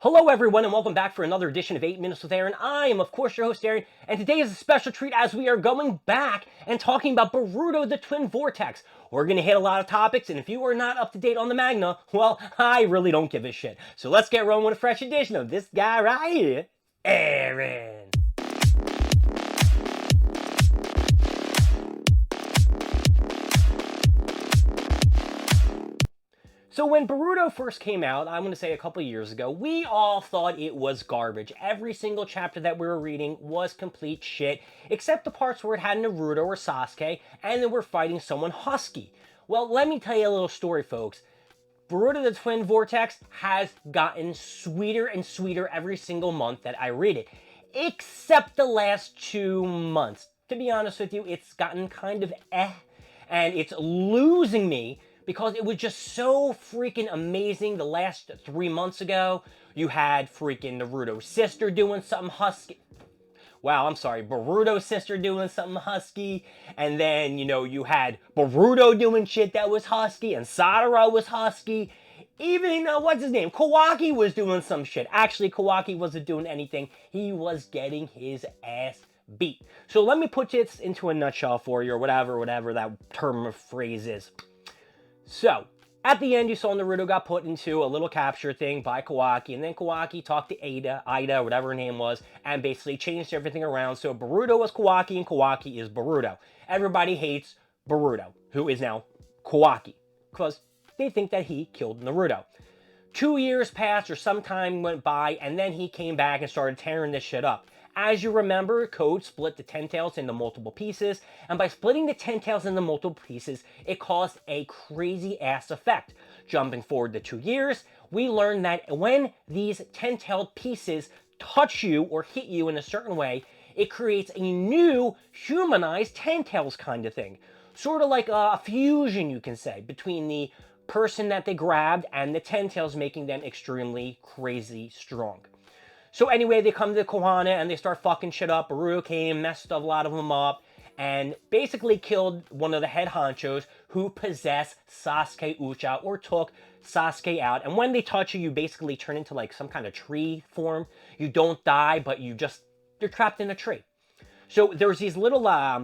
Hello everyone and welcome back for another edition of 8 Minutes with Aaron. I am of course your host Aaron, and today is a special treat as we are going back and talking about Boruto the Twin Vortex. We're going to hit a lot of topics, and if you are not up to date on the manga, well, I really don't give a shit. So let's get rolling with a fresh edition of this guy right here, Aaron. So when Boruto first came out, I'm going to say a couple years ago, we all thought it was garbage. Every single chapter that we were reading was complete shit, except the parts where it had Naruto or Sasuke, and then we're fighting someone husky. Well, let me tell you a little story, folks. Boruto the Twin Vortex has gotten sweeter and sweeter every single month that I read it, except the last 2 months. To be honest with you, it's gotten kind of and it's losing me because it was just so freaking amazing the last 3 months ago. You had freaking Naruto's sister doing something husky. Wow, I'm sorry, Boruto's sister doing something husky, and then, you had Boruto doing shit that was husky, and Sadara was husky. Even, what's his name? Kawaki was doing some shit. Actually, Kawaki wasn't doing anything. He was getting his ass beat. So let me put this into a nutshell for you, or whatever that term or phrase is. So, at the end, you saw Naruto got put into a little capture thing by Kawaki, and then Kawaki talked to Ida, whatever her name was, and basically changed everything around. So Boruto was Kawaki, and Kawaki is Boruto. Everybody hates Boruto, who is now Kawaki, because they think that he killed Naruto. 2 years passed, or some time went by, and then he came back and started tearing this shit up. As you remember, Code split the Ten Tails into multiple pieces, and by splitting the Ten Tails into multiple pieces, it caused a crazy-ass effect. Jumping forward to 2 years, we learned that when these ten-tailed pieces touch you or hit you in a certain way, it creates a new humanized Ten Tails kind of thing. Sort of like a fusion, you can say, between the person that they grabbed and the Ten Tails, making them extremely crazy strong. So anyway, they come to Konoha and they start fucking shit up. Boruto came, messed a lot of them up, and basically killed one of the head honchos who possessed Sasuke Uchiha, or took Sasuke out. And when they touch you, you basically turn into like some kind of tree form. You don't die, but you're trapped in a tree. So there's these little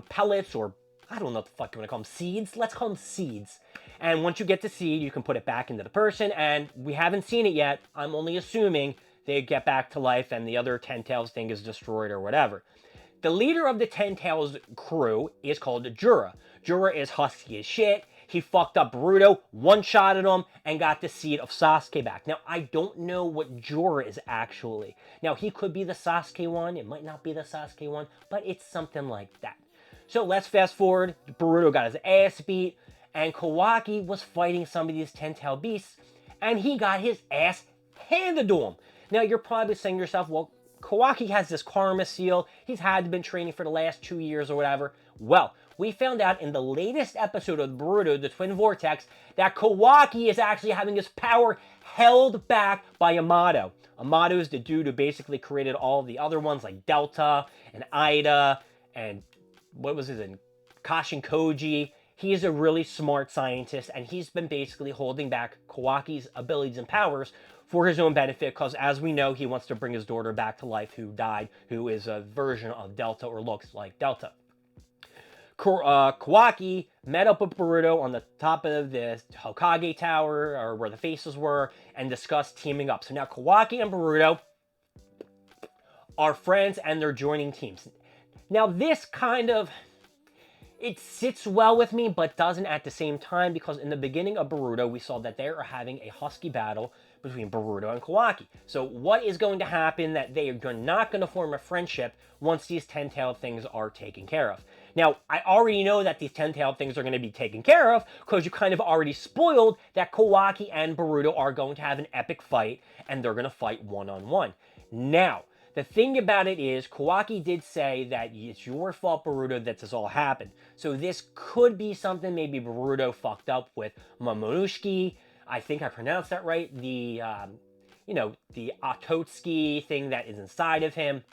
pellets, or I don't know what the fuck you want to call them, seeds? Let's call them seeds. And once you get the seed, you can put it back into the person, and we haven't seen it yet. I'm only assuming they get back to life and the other Ten Tails thing is destroyed or whatever. The leader of the Ten Tails crew is called Jura. Jura is husky as shit. He fucked up Boruto, one-shotted him, and got the seed of Sasuke back. Now, I don't know what Jura is actually. Now, he could be the Sasuke one. It might not be the Sasuke one, but it's something like that. So let's fast forward. Boruto got his ass beat, and Kawaki was fighting some of these Ten-Tailed beasts, and he got his ass handed to him. Now, you're probably saying to yourself, well, Kawaki has this karma seal. He's had been training for the last 2 years or whatever. Well, we found out in the latest episode of Boruto, the Twin Vortex, that Kawaki is actually having his power held back by Yamato. Yamato is the dude who basically created all the other ones like Delta and Ida and what was his name? Kashin Koji. He is a really smart scientist, and he's been basically holding back Kawaki's abilities and powers for his own benefit, because as we know, he wants to bring his daughter back to life who died, who is a version of Delta, or looks like Delta. Kawaki met up with Boruto on the top of the Hokage Tower, or where the faces were, and discussed teaming up. So now Kawaki and Boruto are friends, and they're joining teams. Now this kind of, it sits well with me, but doesn't at the same time, because in the beginning of Boruto, we saw that they are having a husky battle between Boruto and Kawaki. So what is going to happen that they are not going to form a friendship once these ten-tailed things are taken care of? Now, I already know that these ten-tailed things are going to be taken care of, because you kind of already spoiled that Kawaki and Boruto are going to have an epic fight, and they're going to fight one-on-one. Now, the thing about it is, Kawaki did say that it's your fault, Boruto, that this all happened. So this could be something maybe Boruto fucked up with Momonosuke. I think I pronounced that right. The Ototsuki thing that is inside of him,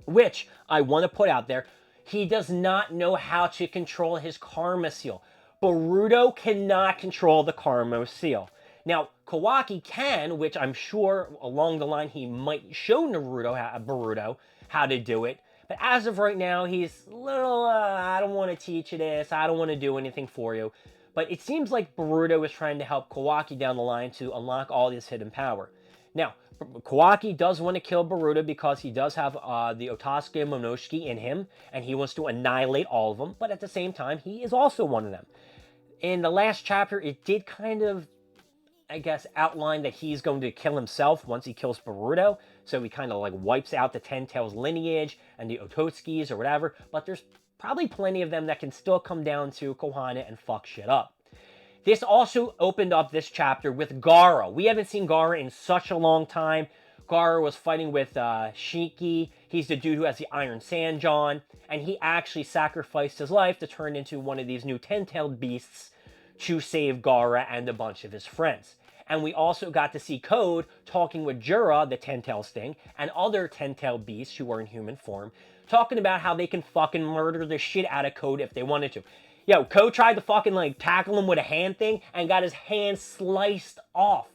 which I want to put out there. He does not know how to control his karma seal. Boruto cannot control the karma seal. Now, Kawaki can, which I'm sure along the line he might show Boruto how to do it. But as of right now, he's a little, I don't want to teach you this. I don't want to do anything for you. But it seems like Boruto is trying to help Kawaki down the line to unlock all this hidden power. Now, Kawaki does want to kill Boruto because he does have the Otasuke Momoshiki in him, and he wants to annihilate all of them. But at the same time, he is also one of them. In the last chapter, it did kind of, I guess, outline that he's going to kill himself once he kills Boruto. So he kind of like wipes out the Ten Tails lineage and the Ototsukis or whatever. But there's probably plenty of them that can still come down to Konoha and fuck shit up. This also opened up this chapter with Gaara. We haven't seen Gaara in such a long time. Gaara was fighting with Shiki. He's the dude who has the Iron Sandjaw. And he actually sacrificed his life to turn into one of these new ten-tailed beasts to save Gaara and a bunch of his friends. And we also got to see Code talking with Jura, the ten-tails thing, and other ten-tailed beasts who are in human form, talking about how they can fucking murder the shit out of Code if they wanted to. Yo, Code tried to fucking like tackle him with a hand thing and got his hand sliced off.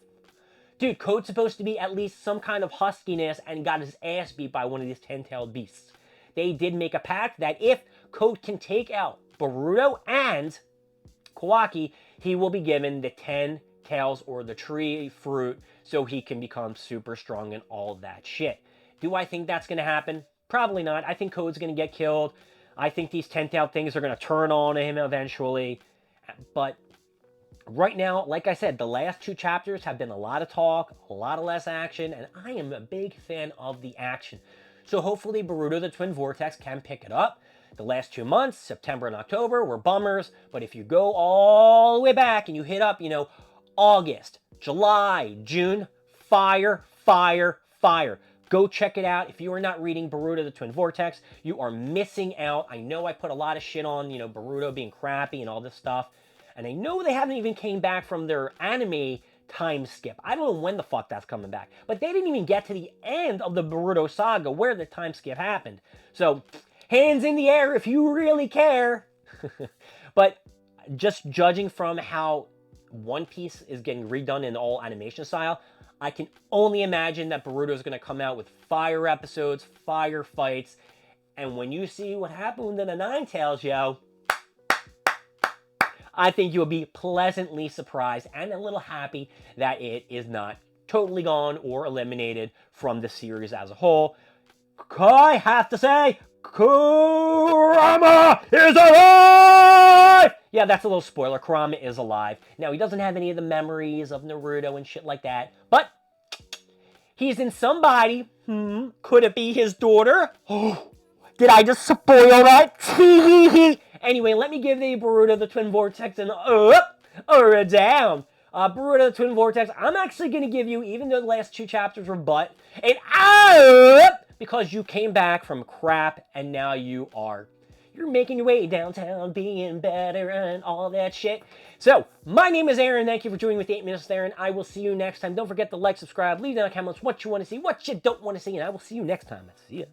Dude, Code's supposed to be at least some kind of huskiness and got his ass beat by one of these ten-tailed beasts. They did make a pact that if Code can take out Boruto and Kawaki, he will be given the 10 tails or the tree fruit so he can become super strong and all that shit. Do I think that's going to happen? Probably not. I think Code's going to get killed. I think these 10-tailed things are going to turn on him eventually. But right now, like I said, the last 2 chapters have been a lot of talk, a lot of less action, and I am a big fan of the action. So hopefully Boruto the Twin Vortex can pick it up. The last 2 months, September and October, were bummers. But if you go all the way back and you hit up, August, July, June, fire, fire, fire. Go check it out. If you are not reading Boruto the Twin Vortex, you are missing out. I know I put a lot of shit on, Boruto being crappy and all this stuff. And I know they haven't even came back from their anime time skip. I don't know when the fuck that's coming back. But they didn't even get to the end of the Boruto saga where the time skip happened. So, hands in the air if you really care. But just judging from how One Piece is getting redone in all animation style, I can only imagine that Boruto is going to come out with fire episodes, fire fights, and when you see what happened in the Nine Tails, yo, I think you'll be pleasantly surprised and a little happy that it is not totally gone or eliminated from the series as a whole. I have to say, Kurama is alive! Yeah, that's a little spoiler. Kurama is alive. Now, he doesn't have any of the memories of Naruto and shit like that, but he's in somebody. Could it be his daughter? Oh, did I just spoil that? Anyway, let me give the Boruto the Twin Vortex an up or a down. Boruto the Twin Vortex, I'm actually going to give you, even though the last 2 chapters were butt, an up because you came back from crap and now you're making your way downtown, being better and all that shit. So, my name is Aaron. Thank you for joining with 8 Minutes with Aaron. I will see you next time. Don't forget to like, subscribe, leave down in the comments what you want to see, what you don't want to see, and I will see you next time. See ya.